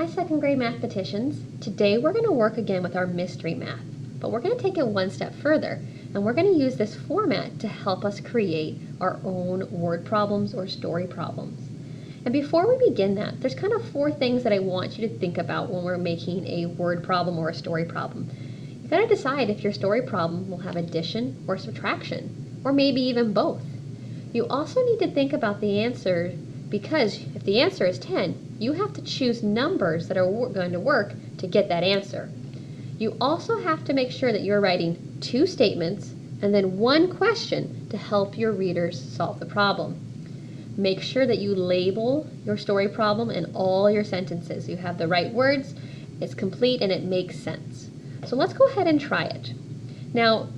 Hi, second grade mathematicians. Today we're going to work again with our mystery math, but we're going to take it one step further, and we're going to use this format to help us create our own word problems or story problems. And before we begin that, there's kind of 4 things that I want you to think about when we're making a word problem or a story problem. You've got to decide if your story problem will have addition or subtraction, or maybe even both. You also need to think about the answer, because if the answer is 10, you have to choose numbers that are going to work to get that answer. You also have to make sure that you're writing 2 statements and then 1 question to help your readers solve the problem. Make sure that you label your story problem in all your sentences. You have the right words, it's complete, and it makes sense. So let's go ahead and try it. Now,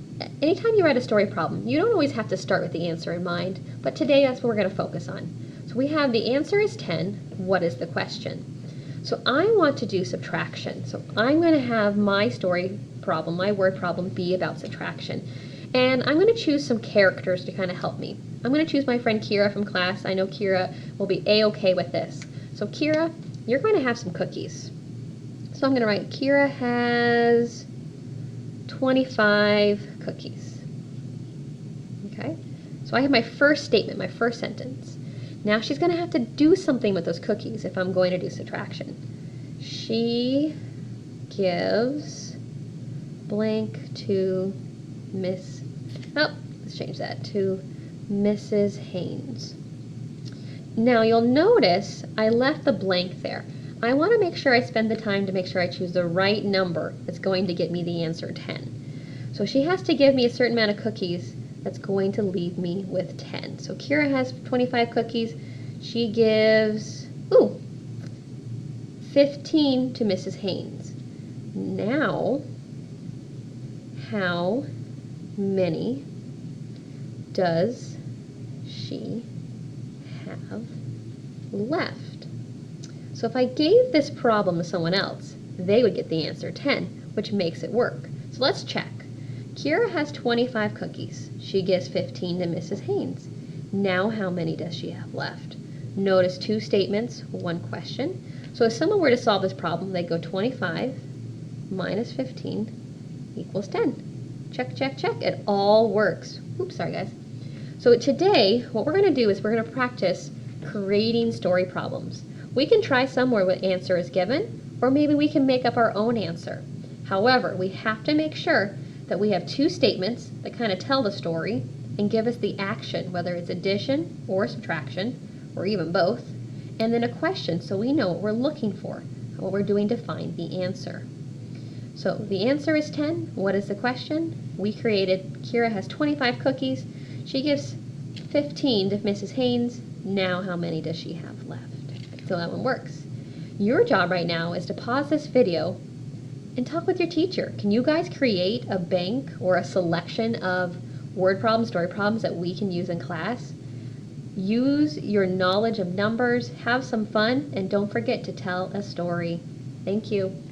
anytime you write a story problem, you don't always have to start with the answer in mind, but today that's what we're going to focus on. So we have the answer is 10. What is the question? So I want to do subtraction. So I'm going to have my story problem, my word problem, be about subtraction. And I'm going to choose some characters to kind of help me. I'm going to choose my friend Kira from class. I know Kira will be A-okay with this. So Kira, you're going to have some cookies. So I'm going to write Kira has 25 cookies. Okay? So I have my first statement, my first sentence. Now she's going to have to do something with those cookies if I'm going to do subtraction. She gives blank to let's change that to Mrs. Haynes. Now you'll notice I left the blank there. I want to make sure I spend the time to make sure I choose the right number that's going to get me the answer 10. So she has to give me a certain amount of cookies that's going to leave me with 10. So Kira has 25 cookies. She gives 15 to Mrs. Haynes. Now, how many does she have left? So if I gave this problem to someone else, they would get the answer 10, which makes it work. So let's check. Kira has 25 cookies. She gives 15 to Mrs. Haynes. Now how many does she have left? Notice 2 statements, 1 question. So if someone were to solve this problem, they'd go 25 minus 15 equals 10. Check, check, check. It all works. Oops, sorry guys. So today, what we're going to do is we're going to practice creating story problems. We can try somewhere where the answer is given, or maybe we can make up our own answer. However, we have to make sure that we have 2 statements that kind of tell the story and give us the action, whether it's addition or subtraction, or even both, and then a question so we know what we're looking for, what we're doing to find the answer. So the answer is 10. What is the question? We created, Kira has 25 cookies. She gives 15 to Mrs. Haynes. Now how many does she have left? So that one works. Your job right now is to pause this video and talk with your teacher. Can you guys create a bank or a selection of word problems, story problems that we can use in class? Use your knowledge of numbers, have some fun, and don't forget to tell a story. Thank you.